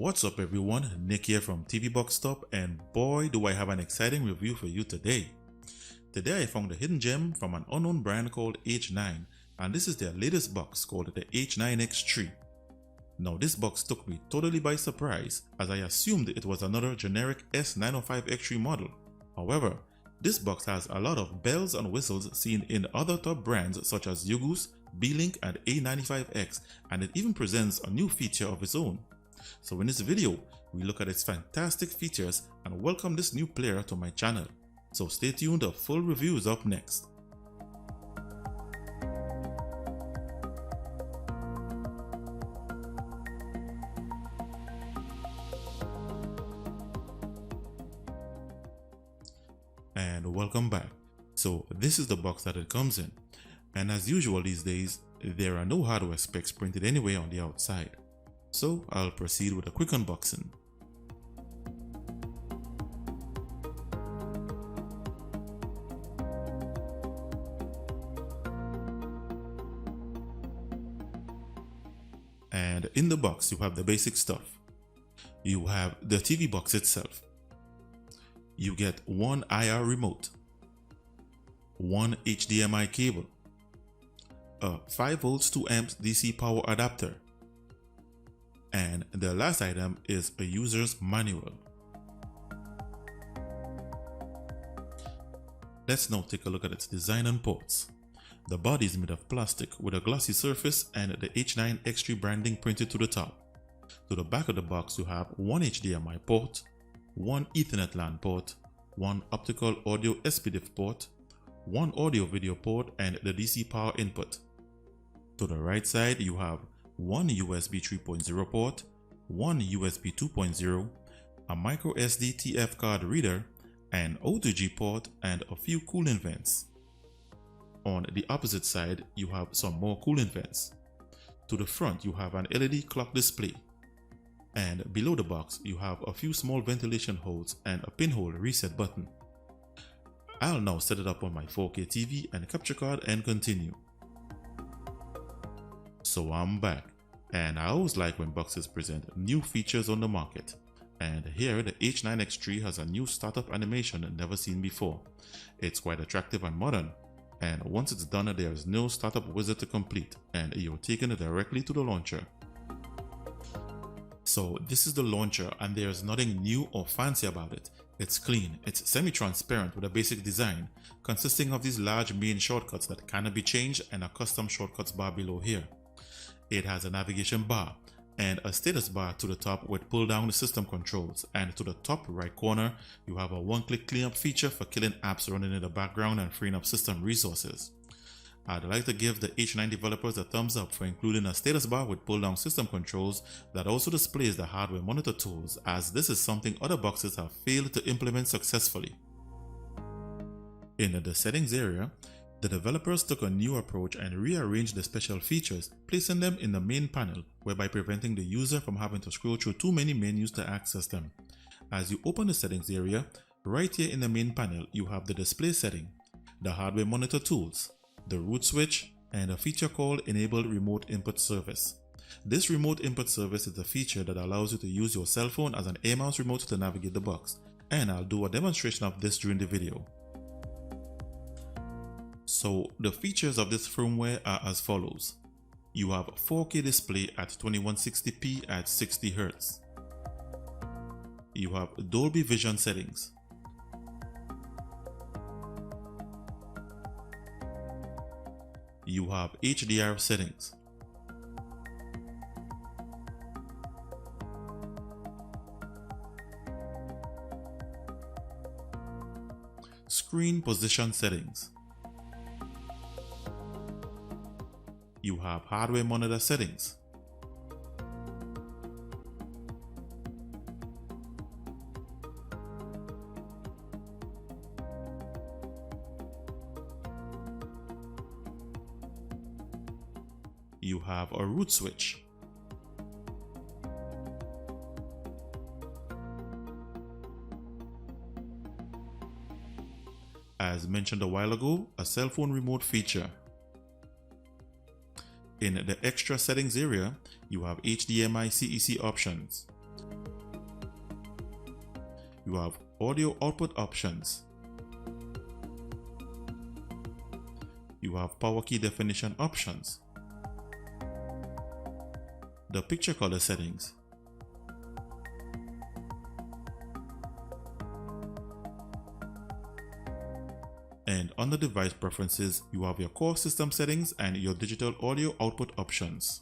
What's up everyone, Nick here from TV Box Top, and boy do I have an exciting review for you today. Today I found a hidden gem from an unknown brand called H9, and this is their latest box called the H9X3. Now this box took me totally by surprise as I assumed it was another generic S905X3 model. However, this box has a lot of bells and whistles seen in other top brands such as Ugoos, B-Link and A95X, and it even presents a new feature of its own. So in this video, we look at its fantastic features and welcome this new player to my channel. So stay tuned, a full review is up next. And welcome back. So this is the box that it comes in, and as usual these days there are no hardware specs printed anywhere on the outside. So I'll proceed with a quick unboxing. And in the box you have the basic stuff. You have the TV box itself. You get one IR remote, one HDMI cable, a 5V 2A DC power adapter, and the last item is a user's manual. Let's now take a look at its design and ports. The body is made of plastic with a glossy surface and the H9X3 branding printed to the top. To the back of the box you have one HDMI port, one Ethernet LAN port, one optical audio SPDIF port, one audio video port and the DC power input. To the right side you have one USB 3.0 port, one USB 2.0, a micro SD TF card reader, an O2G port and a few cooling vents. On the opposite side you have some more cooling vents. To the front you have an LED clock display. And below the box you have a few small ventilation holes and a pinhole reset button. I'll now set it up on my 4K TV and capture card and continue. So I'm back, and I always like when boxes present new features on the market. And here the H9X3 has a new startup animation never seen before. It's quite attractive and modern, and once it's done there is no startup wizard to complete and you're taken directly to the launcher. So this is the launcher and there's nothing new or fancy about it. It's clean, it's semi-transparent with a basic design consisting of these large main shortcuts that cannot be changed and a custom shortcuts bar below here. It has a navigation bar and a status bar to the top with pull down the system controls, and to the top right corner you have a one-click cleanup feature for killing apps running in the background and freeing up system resources. I'd like to give the H9 developers a thumbs up for including a status bar with pull down system controls that also displays the hardware monitor tools, as this is something other boxes have failed to implement successfully. In the settings area, the developers took a new approach and rearranged the special features, placing them in the main panel, whereby preventing the user from having to scroll through too many menus to access them. As you open the settings area, right here in the main panel you have the display setting, the hardware monitor tools, the root switch, and a feature called Enable Remote Input Service. This remote input service is a feature that allows you to use your cell phone as an air mouse remote to navigate the box, and I'll do a demonstration of this during the video. So the features of this firmware are as follows. You have a 4K display at 2160p at 60Hz. You have Dolby Vision settings. You have HDR settings. Screen position settings. You have hardware monitor settings. You have a root switch. As mentioned a while ago, a cell phone remote feature. In the extra settings area, you have HDMI CEC options. You have audio output options. You have power key definition options. The picture color settings. And under device preferences, you have your core system settings and your digital audio output options.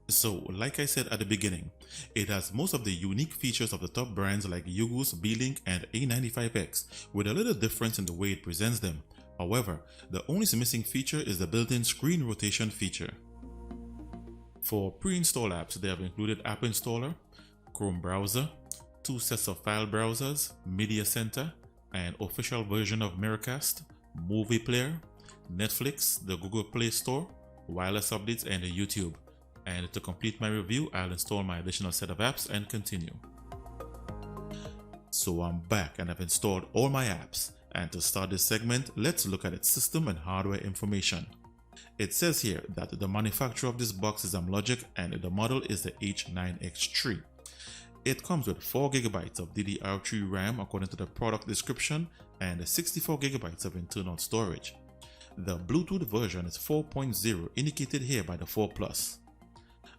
So, like I said at the beginning, it has most of the unique features of the top brands like Ugoos, Beelink, and A95X, with a little difference in the way it presents them. However, the only missing feature is the built-in screen rotation feature. For pre-install apps, they have included App Installer, Chrome Browser, 2 sets of file browsers, Media Center, an official version of Miracast, Movie Player, Netflix, the Google Play Store, wireless updates, and YouTube. And to complete my review, I'll install my additional set of apps and continue. So I'm back and I've installed all my apps. And to start this segment, let's look at its system and hardware information. It says here that the manufacturer of this box is Amlogic and the model is the H9X3. It comes with 4GB of DDR3 RAM according to the product description and 64GB of internal storage. The Bluetooth version is 4.0 indicated here by the 4 Plus.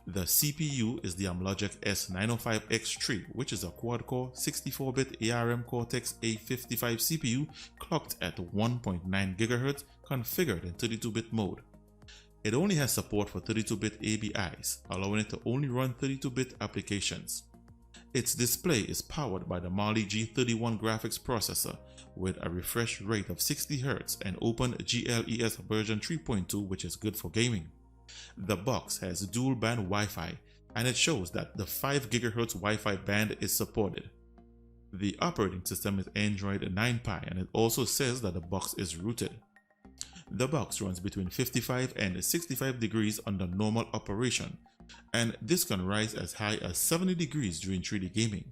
The CPU is the Amlogic S905X3, which is a quad-core 64-bit ARM Cortex-A55 CPU clocked at 1.9 GHz, configured in 32-bit mode. It only has support for 32-bit ABIs, allowing it to only run 32-bit applications. Its display is powered by the Mali G31 graphics processor with a refresh rate of 60 Hz and Open GLES version 3.2, which is good for gaming. The box has dual band Wi-Fi and it shows that the 5 GHz Wi-Fi band is supported. The operating system is Android 9 Pie and it also says that the box is rooted. The box runs between 55 and 65 degrees under normal operation, and this can rise as high as 70 degrees during 3D gaming.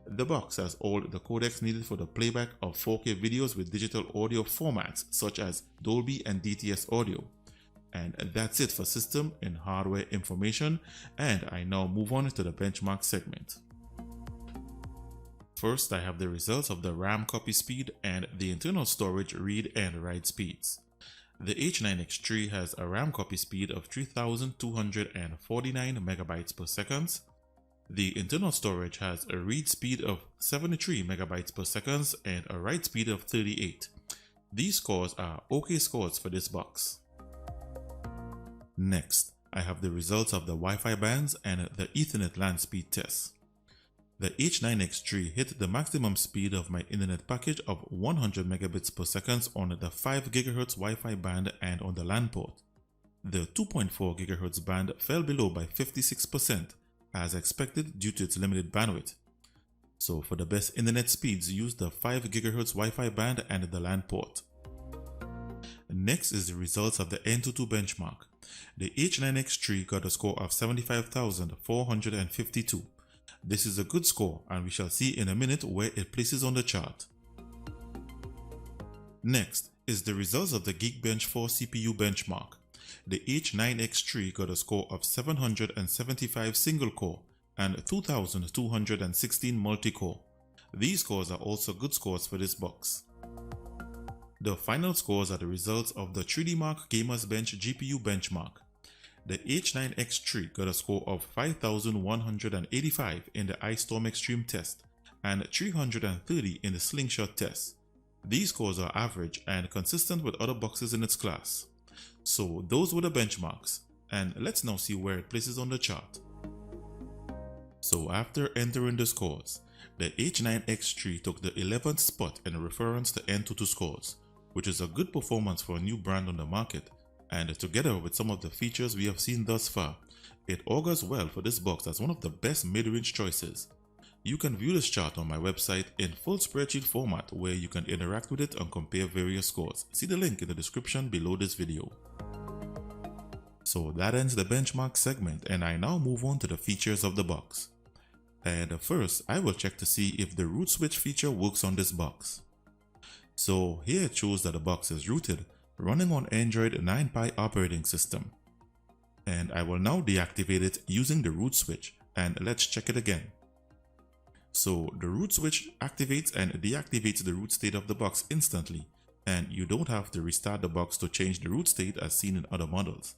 The box has all the codecs needed for the playback of 4K videos with digital audio formats such as Dolby and DTS audio. And that's it for system and hardware information, and I now move on to the benchmark segment. First, I have the results of the RAM copy speed and the internal storage read and write speeds. The H9X3 has a RAM copy speed of 3249 megabytes per second. The internal storage has a read speed of 73 megabytes per second and a write speed of 38. These scores are okay scores for this box. Next, I have the results of the Wi-Fi bands and the Ethernet LAN speed tests. The H9X3 hit the maximum speed of my internet package of 100 megabits per second on the 5 GHz Wi-Fi band and on the LAN port. The 2.4 GHz band fell below by 56% as expected due to its limited bandwidth. So for the best internet speeds, use the 5 GHz Wi-Fi band and the LAN port. Next is the results of the Antutu benchmark. The H9X3 got a score of 75,452. This is a good score and we shall see in a minute where it places on the chart. Next is the results of the Geekbench 4 CPU benchmark. The H9X3 got a score of 775 single core and 2216 multi-core. These scores are also good scores for this box. The final scores are the results of the 3DMark Gamers Bench GPU benchmark. The H9X3 got a score of 5185 in the Ice Storm Extreme test and 330 in the Slingshot test. These scores are average and consistent with other boxes in its class. So those were the benchmarks, and let's now see where it places on the chart. So after entering the scores, the H9X3 took the 11th spot in reference to Antutu scores, which is a good performance for a new brand on the market, and together with some of the features we have seen thus far, it augurs well for this box as one of the best mid-range choices. You can view this chart on my website in full spreadsheet format where you can interact with it and compare various scores. See the link in the description below this video. So that ends the benchmark segment, and I now move on to the features of the box. And first, I will check to see if the root switch feature works on this box. So here it shows that the box is rooted, running on Android 9 Pie operating system. And I will now deactivate it using the root switch, and let's check it again. So the root switch activates and deactivates the root state of the box instantly, and you don't have to restart the box to change the root state as seen in other models.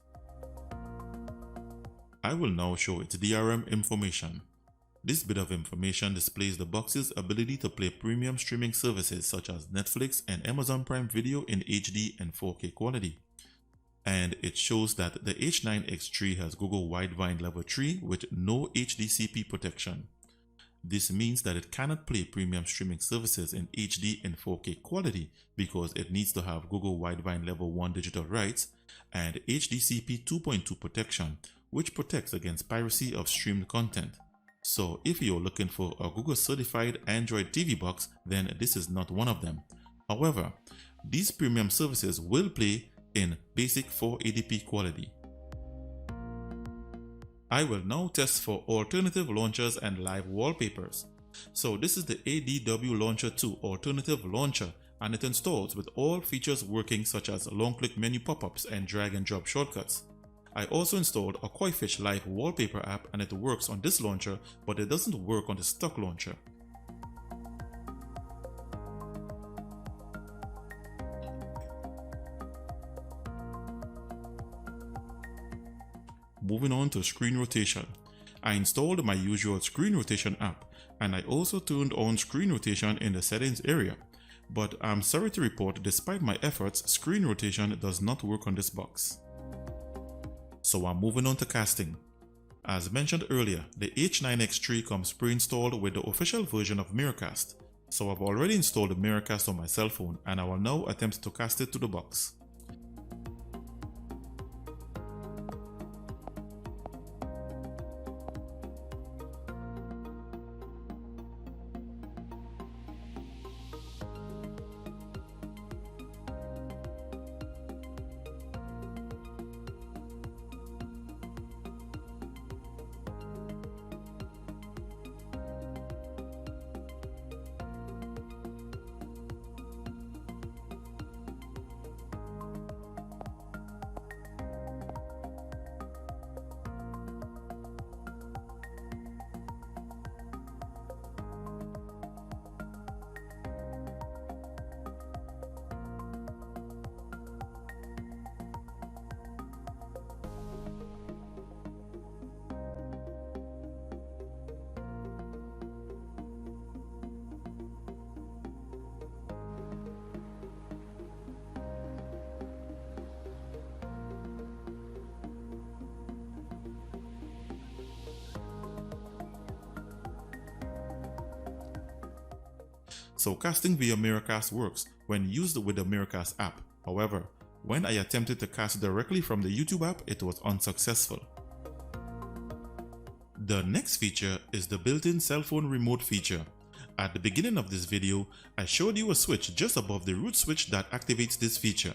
I will now show its DRM information. This bit of information displays the box's ability to play premium streaming services such as Netflix and Amazon Prime Video in HD and 4K quality. And it shows that the H9X3 has Google Widevine Level 3 with no HDCP protection. This means that it cannot play premium streaming services in HD and 4K quality because it needs to have Google Widevine Level 1 digital rights and HDCP 2.2 protection, which protects against piracy of streamed content. So if you're looking for a Google certified Android TV box, then this is not one of them. However, these premium services will play in basic 480p quality. I will now test for alternative launchers and live wallpapers. So this is the ADW Launcher 2 alternative launcher, and it installs with all features working such as long click menu pop-ups and drag and drop shortcuts. I also installed a Koifish Live wallpaper app, and it works on this launcher, but it doesn't work on the stock launcher. Moving on to screen rotation. I installed my usual screen rotation app, and I also turned on screen rotation in the settings area. But I'm sorry to report, despite my efforts, screen rotation does not work on this box. So I'm moving on to casting. As mentioned earlier, the H9X3 comes pre-installed with the official version of Miracast. So I've already installed Miracast on my cell phone, and I will now attempt to cast it to the box. So casting via Miracast works when used with the Miracast app. However, when I attempted to cast directly from the YouTube app, it was unsuccessful. The next feature is the built-in cell phone remote feature. At the beginning of this video, I showed you a switch just above the root switch that activates this feature.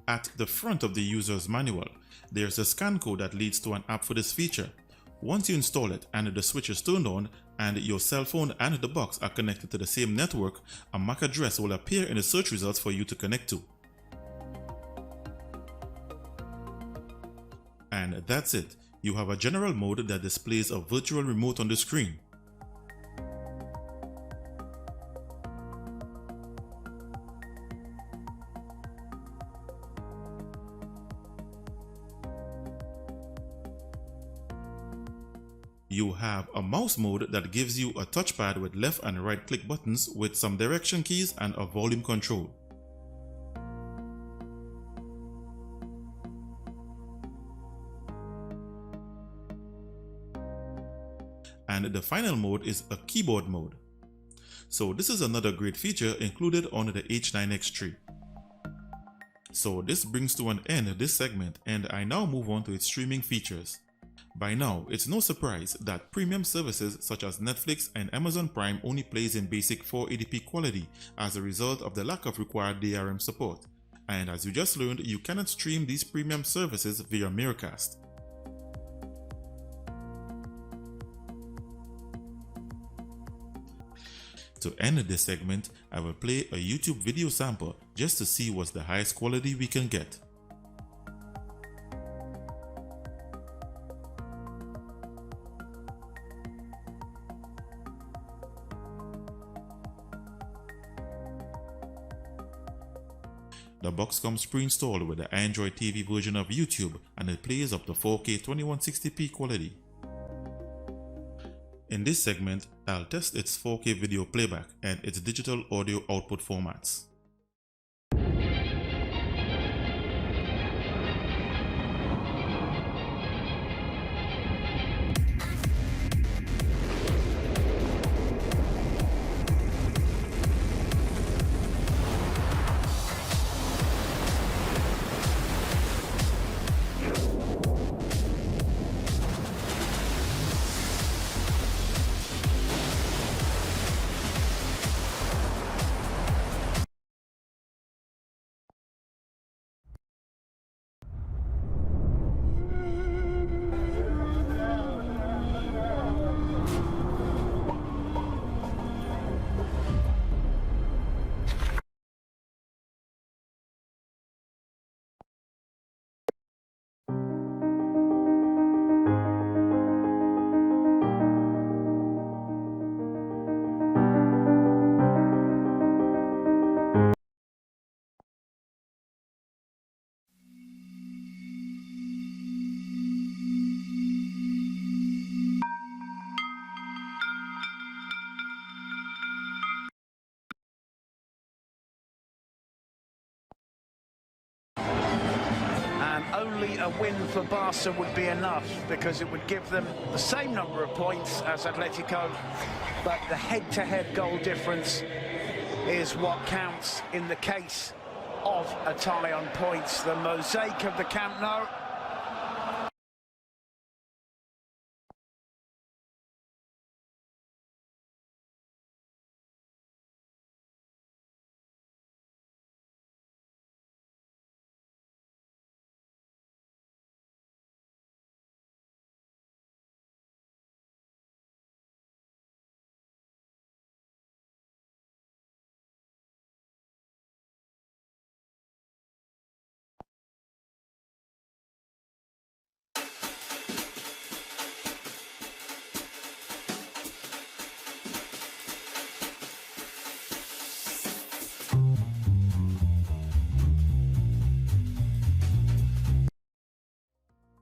At the front of the user's manual, there's a scan code that leads to an app for this feature. Once you install it and the switch is turned on and your cell phone and the box are connected to the same network, a MAC address will appear in the search results for you to connect to. And that's it. You have a general mode that displays a virtual remote on the screen. You have a mouse mode that gives you a touchpad with left and right click buttons with some direction keys and a volume control. And the final mode is a keyboard mode. So this is another great feature included on the H9X3. So this brings to an end this segment, and I now move on to its streaming features. By now, it's no surprise that premium services such as Netflix and Amazon Prime only plays in basic 480p quality as a result of the lack of required DRM support. And as you just learned, you cannot stream these premium services via Miracast. To end this segment, I will play a YouTube video sample just to see what's the highest quality we can get. The box comes pre-installed with the Android TV version of YouTube and it plays up to 4K 2160p quality. In this segment, I'll test its 4K video playback and its digital audio output formats. Only a win for Barca would be enough because it would give them the same number of points as Atletico, but the head-to-head goal difference is what counts in the case of a tie on points. The mosaic of the Camp Nou.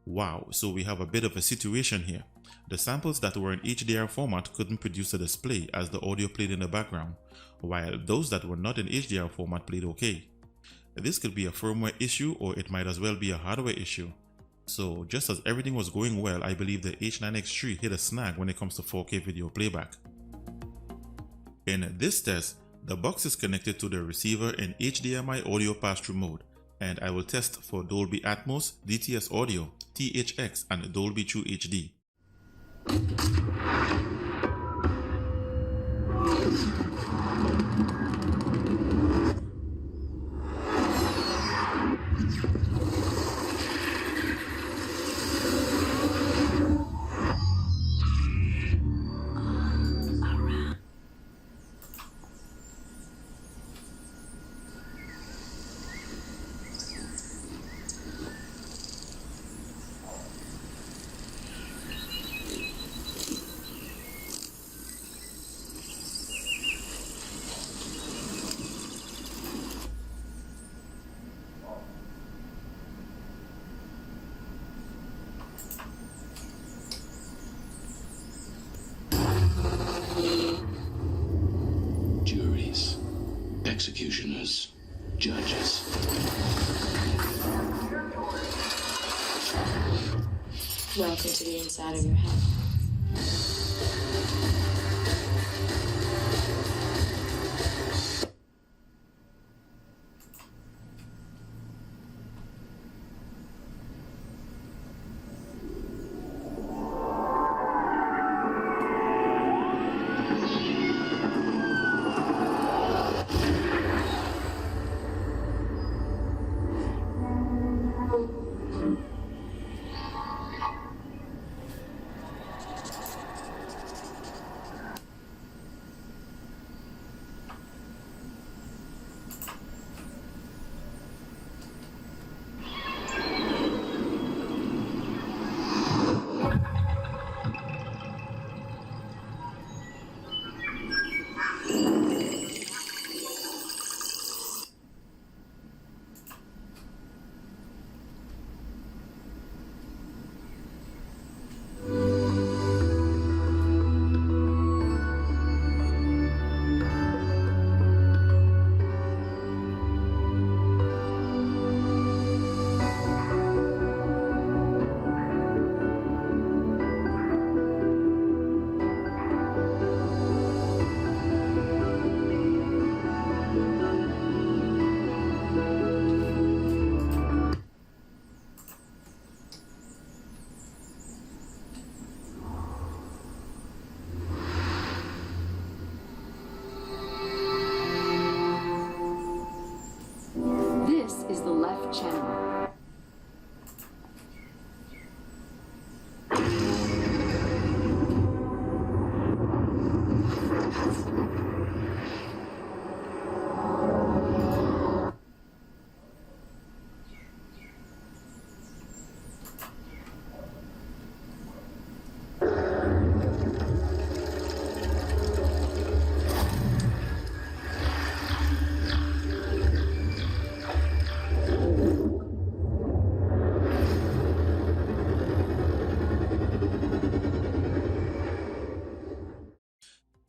Wow, so we have a bit of a situation here. The samples that were in HDR format couldn't produce a display as the audio played in the background, while those that were not in HDR format played okay. This could be a firmware issue or it might as well be a hardware issue. So just as everything was going well, I believe the H9X3 hit a snag when it comes to 4K video playback. In this test, the box is connected to the receiver in HDMI audio pass-through mode, and I will test for Dolby Atmos, DTS Audio, THX, and Dolby True HD. Juries, executioners, judges. Welcome to the inside of your head.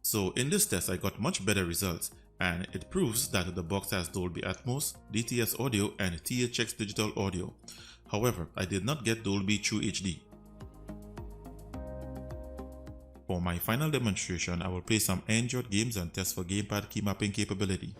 So in this test I got much better results, and it proves that the box has Dolby Atmos, DTS audio and THX digital audio. However, I did not get Dolby True HD. For my final demonstration, I will play some Android games and test for gamepad key mapping capability.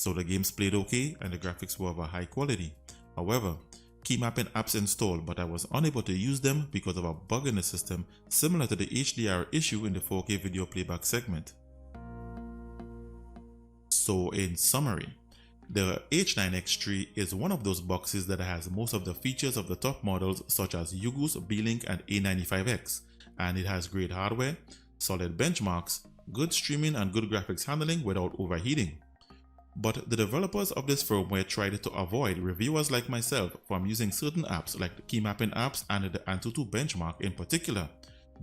So the games played okay and the graphics were of a high quality. However, key mapping apps installed, but I was unable to use them because of a bug in the system similar to the HDR issue in the 4K video playback segment. So in summary, the H9X3 is one of those boxes that has most of the features of the top models such as UGOOS, Beelink and A95X, and it has great hardware, solid benchmarks, good streaming and good graphics handling without overheating. But the developers of this firmware tried to avoid reviewers like myself from using certain apps like the key mapping apps and the Antutu benchmark in particular,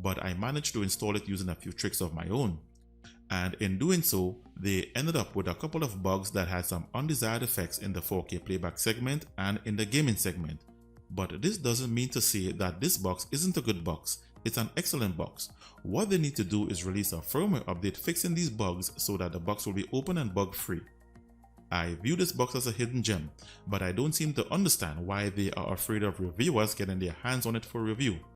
but I managed to install it using a few tricks of my own. And in doing so, they ended up with a couple of bugs that had some undesired effects in the 4K playback segment and in the gaming segment. But this doesn't mean to say that this box isn't a good box. It's an excellent box. What they need to do is release a firmware update fixing these bugs so that the box will be open and bug free. I view this box as a hidden gem, but I don't seem to understand why they are afraid of reviewers getting their hands on it for review.